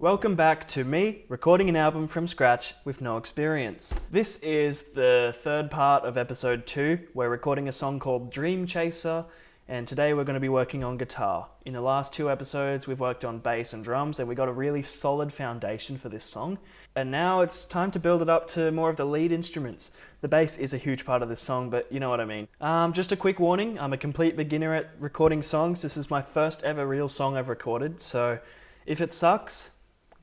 Welcome back to me recording an album from scratch with no experience. This is the third part of episode 2. We're recording a song called Dream Chaser, and today we're going to be working on guitar. In the last 2 episodes we've worked on bass and drums, and we got a really solid foundation for this song. And now it's time to build it up to more of the lead instruments. The bass is a huge part of this song, but you know what I mean. Just a quick warning, I'm a complete beginner at recording songs. This is my first ever real song I've recorded, so if it sucks,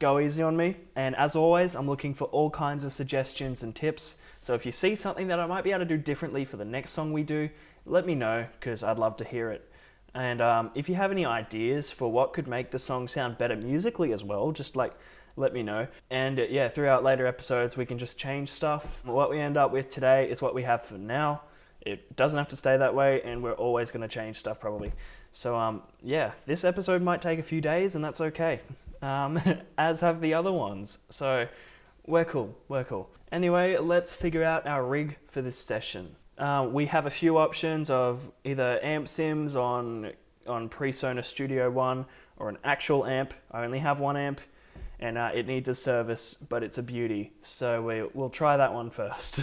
go easy on me. And as always, I'm looking for all kinds of suggestions and tips. So if you see something that I might be able to do differently for the next song we do, let me know, because I'd love to hear it. And if you have any ideas for what could make the song sound better musically as well, just let me know. And yeah, throughout later episodes we can just change stuff. What we end up with today is what we have for now. It doesn't have to stay that way, and we're always going to change stuff probably. So yeah, this episode might take a few days, and that's okay. As have the other ones. So we're cool. Anyway, let's figure out our rig for this session. We have a few options of either amp sims on Presonus Studio One or an actual amp. I only have one amp, and it needs a service, but it's a beauty. So we'll try that one first.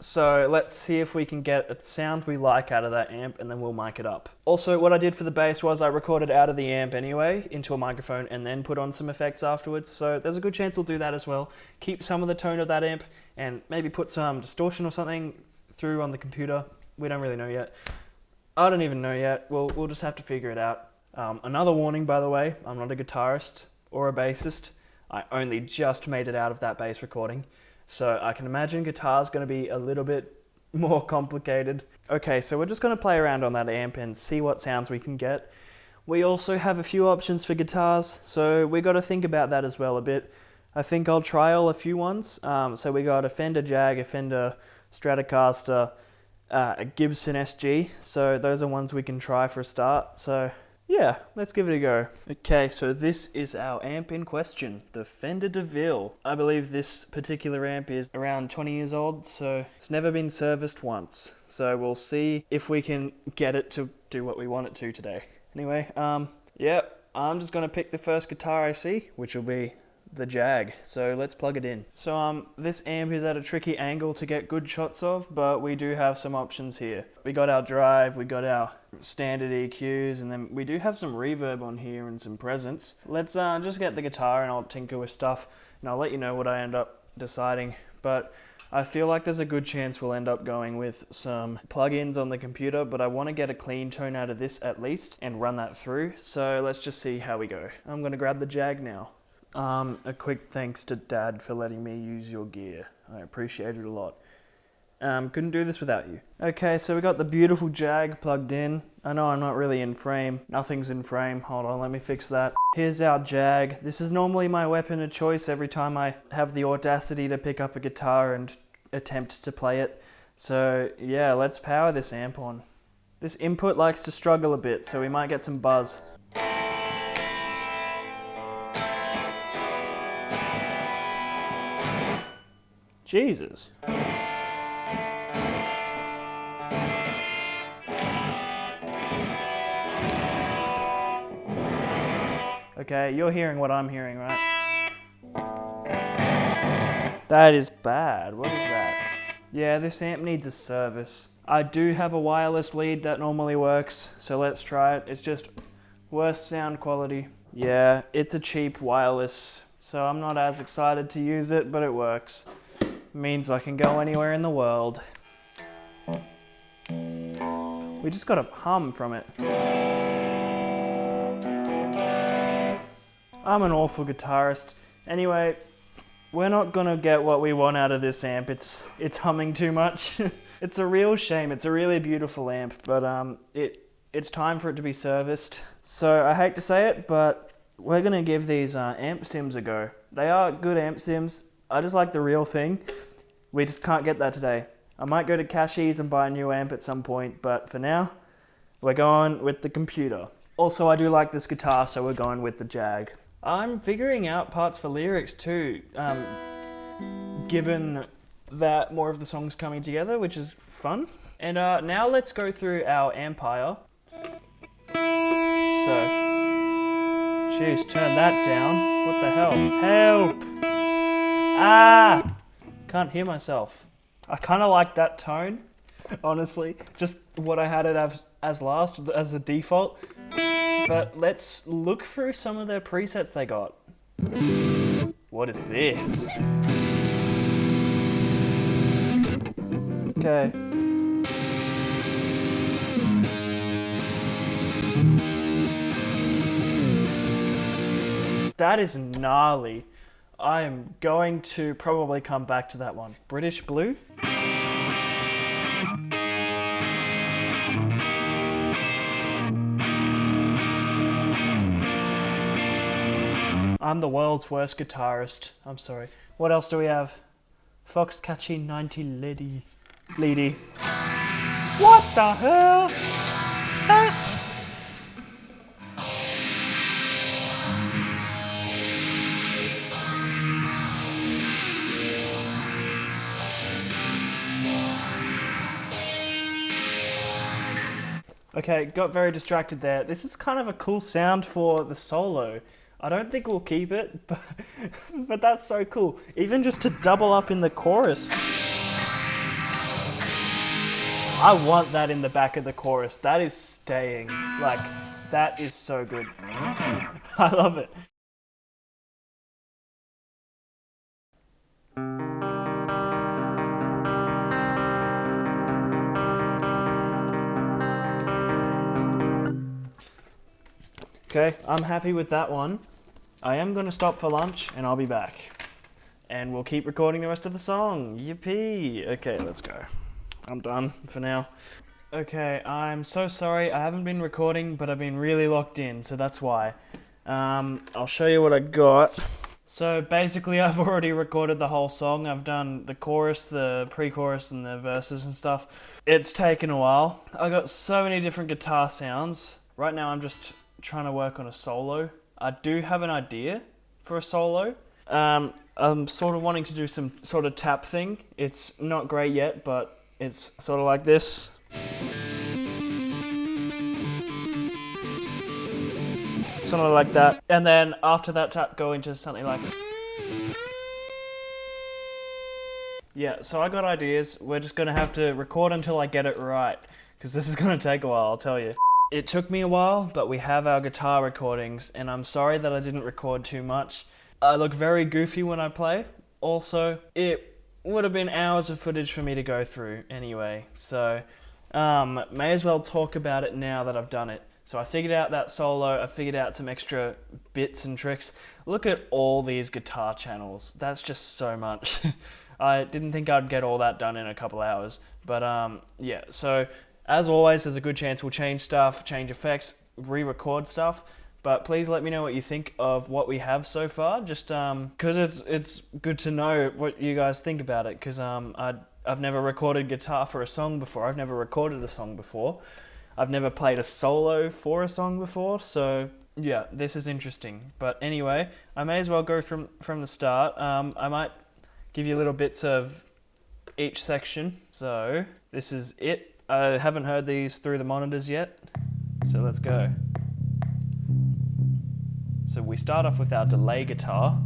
So let's see if we can get a sound we like out of that amp, and then we'll mic it up. Also, what I did for the bass was I recorded out of the amp anyway into a microphone and then put on some effects afterwards. So there's a good chance we'll do that as well. Keep some of the tone of that amp and maybe put some distortion or something through on the computer. We don't really know yet. I don't even know yet. We'll just have to figure it out. Another warning, by the way, I'm not a guitarist or a bassist. I only just made it out of that bass recording. So I can imagine guitar's going to be a little bit more complicated. Okay, so we're just going to play around on that amp and see what sounds we can get. We also have a few options for guitars, so we got to think about that as well a bit. I think I'll trial a few ones. So we got a Fender Jag, a Fender Stratocaster, a Gibson SG. So those are ones we can try for a start. So yeah, let's give it a go. Okay, so this is our amp in question, the Fender DeVille. I believe this particular amp is around 20 years old, so it's never been serviced once. So we'll see if we can get it to do what we want it to today. Anyway, yeah, I'm just gonna pick the first guitar I see, which will be the Jag. So let's plug it in. So this amp is at a tricky angle to get good shots of, but we do have some options here. We got our drive, we got our standard EQs, and then we do have some reverb on here and some presence. Let's just get the guitar and I'll tinker with stuff, and I'll let you know what I end up deciding. But I feel like there's a good chance we'll end up going with some plugins on the computer, but I want to get a clean tone out of this at least and run that through. So let's just see how we go. I'm gonna grab the Jag now. A quick thanks to Dad for letting me use your gear. I appreciate it a lot. Couldn't do this without you. Okay, so we got the beautiful Jag plugged in. I know I'm not really in frame. Nothing's in frame. Hold on, let me fix that. Here's our Jag. This is normally my weapon of choice every time I have the audacity to pick up a guitar and attempt to play it. So yeah, let's power this amp on. This input likes to struggle a bit, so we might get some buzz. Jesus. Okay, you're hearing what I'm hearing, right? That is bad. What is that? Yeah, this amp needs a service. I do have a wireless lead that normally works, so let's try it. It's just worse sound quality. Yeah, it's a cheap wireless, so I'm not as excited to use it, but it works. Means I can go anywhere in the world. We just got a hum from it. I'm an awful guitarist. Anyway, we're not gonna get what we want out of this amp. It's humming too much. It's a real shame. It's a really beautiful amp, but it's time for it to be serviced. So I hate to say it, but we're gonna give these amp sims a go. They are good amp sims. I just like the real thing. We just can't get that today. I might go to Cashies and buy a new amp at some point, but for now, we're going with the computer. Also, I do like this guitar, so we're going with the Jag. I'm figuring out parts for lyrics too, given that more of the song's coming together, which is fun. And now let's go through our Ampire. So, jeez, turn that down. What the hell? Help! Ah! Can't hear myself. I kind of like that tone, honestly. Just what I had it as last, as the default. But let's look through some of their presets they got. What is this? Okay. That is gnarly. I am going to probably come back to that one. British Blue? I'm the world's worst guitarist. I'm sorry. What else do we have? Foxcatchy 90 Lady. What the hell? Ah. Okay, got very distracted there. This is kind of a cool sound for the solo. I don't think we'll keep it, but that's so cool. Even just to double up in the chorus. I want that in the back of the chorus. That is staying. Like, that is so good. I love it. Okay, I'm happy with that one. I am going to stop for lunch and I'll be back. And we'll keep recording the rest of the song. Yippee! Okay, let's go. I'm done for now. Okay, I'm so sorry. I haven't been recording, but I've been really locked in, so that's why. I'll show you what I got. So basically, I've already recorded the whole song. I've done the chorus, the pre-chorus, and the verses and stuff. It's taken a while. I got so many different guitar sounds. Right now, I'm just trying to work on a solo. I do have an idea for a solo. I'm sort of wanting to do some sort of tap thing. It's not great yet, but it's sort of like this. Something like that. And then after that tap, go into something like it. Yeah, so I got ideas. We're just gonna have to record until I get it right, because this is gonna take a while, I'll tell you. It took me a while, but we have our guitar recordings, and I'm sorry that I didn't record too much. I look very goofy when I play. Also, it would have been hours of footage for me to go through anyway, so may as well talk about it now that I've done it. So I figured out that solo, I figured out some extra bits and tricks. Look at all these guitar channels. That's just so much. I didn't think I'd get all that done in a couple hours, but yeah, so as always, there's a good chance we'll change stuff, change effects, re-record stuff, but please let me know what you think of what we have so far, just because it's good to know what you guys think about it, because I've never recorded guitar for a song before, I've never recorded a song before, I've never played a solo for a song before, so yeah, this is interesting. But anyway, I may as well go from the start. I might give you little bits of each section. So this is it. I haven't heard these through the monitors yet, so let's go. So we start off with our delay guitar.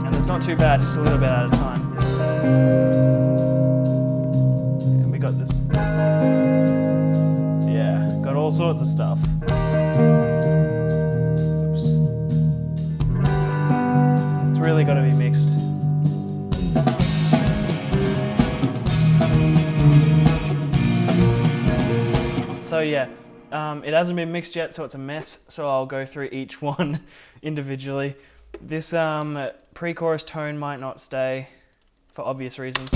And it's not too bad, just a little bit at a time. And we got this. Yeah, got all sorts of stuff. Really got to be mixed. So yeah, it hasn't been mixed yet, so it's a mess, so I'll go through each one individually. This pre-chorus tone might not stay for obvious reasons.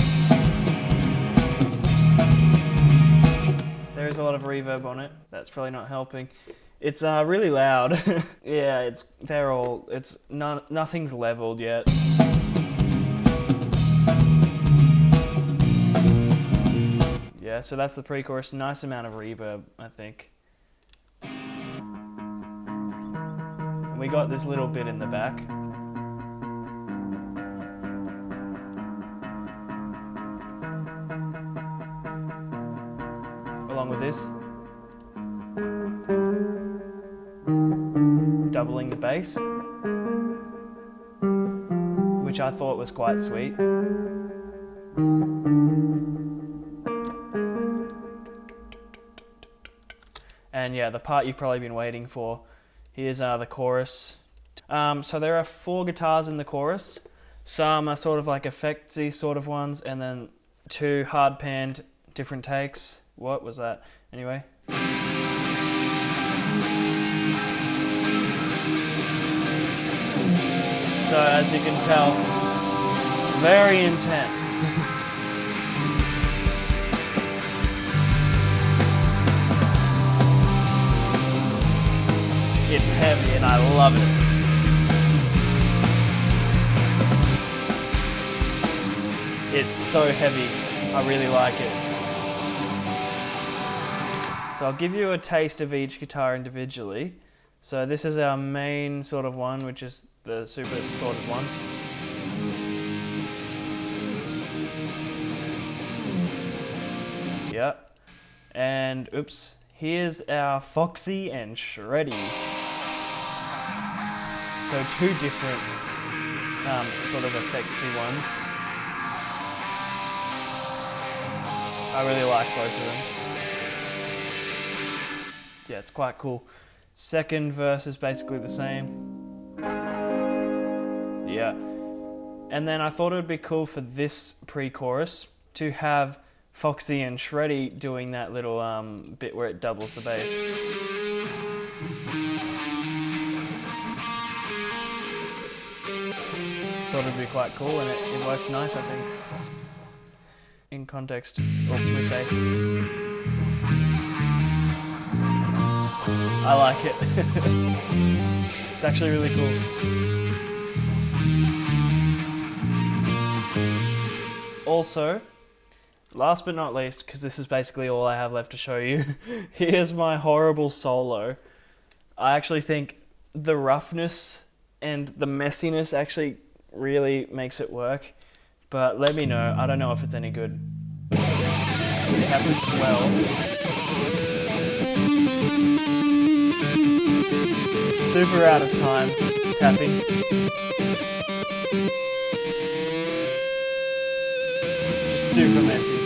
There is a lot of reverb on it. That's probably not helping. It's really loud. Yeah, nothing's leveled yet. Yeah, so that's the pre-chorus. Nice amount of reverb, I think. And we got this little bit in the back. Along with this. muse, doubling the bass, which I thought was quite sweet. And yeah, the part you've probably been waiting for. Here's the chorus. So there are 4 guitars in the chorus. Some are sort of like effectsy sort of ones, and then 2 hard panned different takes. What was that? Anyway. So as you can tell, very intense. It's heavy and I love it. It's so heavy, I really like it. So I'll give you a taste of each guitar individually. So this is our main sort of one, which is the super distorted one. Yeah. And oops, here's our Foxy and Shreddy. So 2 different sort of effectsy ones. I really like both of them. Yeah, it's quite cool. Second verse is basically the same. Yeah. And then I thought it would be cool for this pre-chorus to have Foxy and Shreddy doing that little bit where it doubles the bass. Thought it'd be quite cool, and it works nice, I think. In context, or with bass. I like it. It's actually really cool. Also, last but not least, because this is basically all I have left to show you, here's my horrible solo. I actually think the roughness and the messiness actually really makes it work. But let me know, I don't know if it's any good. They have this swell. Super out of time tapping. Just super messy.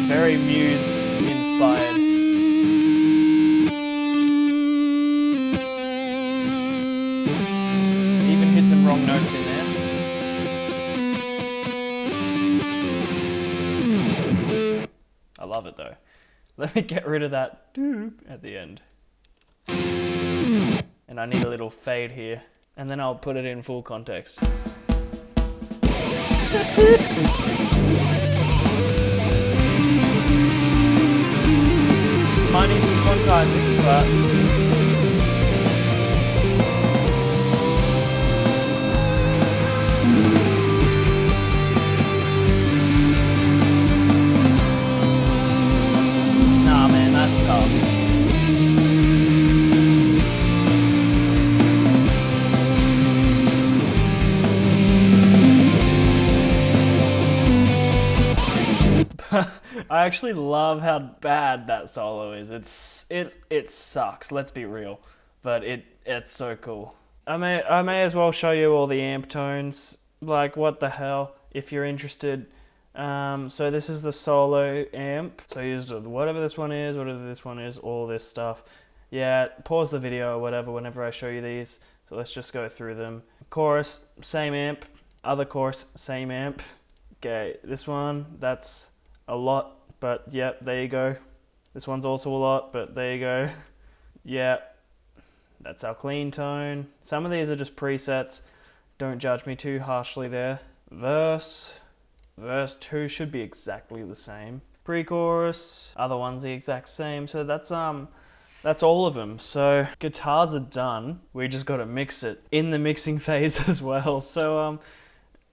Very Muse inspired. Even hit some wrong notes in there. I love it though. Let me get rid of that doop at the end. And I need a little fade here. And then I'll put it in full context. Might need some quantizing, but nah man, that's tough. I actually love how bad that solo is. It sucks, let's be real, but it's so cool. I may as well show you all the amp tones. Like, what the hell, if you're interested. So this is the solo amp. So I used whatever this one is, all this stuff. Yeah, pause the video or whatever whenever I show you these. So let's just go through them. Chorus, same amp. Other chorus, same amp. Okay, this one, that's a lot, but yeah, there you go. This one's also a lot, but there you go. Yeah, that's our clean tone. Some of these are just presets. Don't judge me too harshly there. Verse 2 should be exactly the same. Pre-chorus, other one's the exact same. So that's all of them. So guitars are done. We just got to mix it in the mixing phase as well. So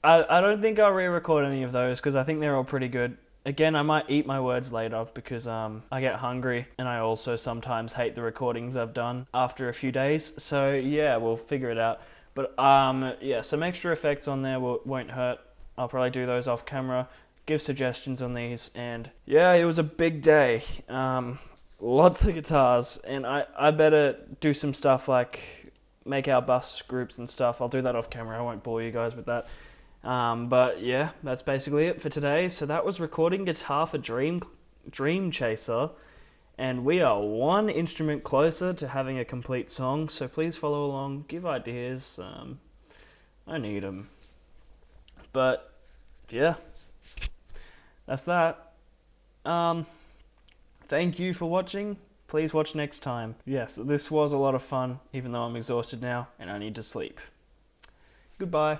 I don't think I'll re-record any of those because I think they're all pretty good. Again, I might eat my words later because I get hungry, and I also sometimes hate the recordings I've done after a few days. So yeah, we'll figure it out. But yeah, some extra effects on there won't hurt. I'll probably do those off camera, give suggestions on these, and yeah, it was a big day. Lots of guitars, and I better do some stuff like make our bus groups and stuff. I'll do that off camera, I won't bore you guys with that. But yeah, that's basically it for today. So that was recording guitar for Dream Chaser, and we are one instrument closer to having a complete song, so please follow along, give ideas, I need them. But yeah, that's that. Thank you for watching. Please watch next time. Yes, this was a lot of fun, even though I'm exhausted now and I need to sleep. Goodbye.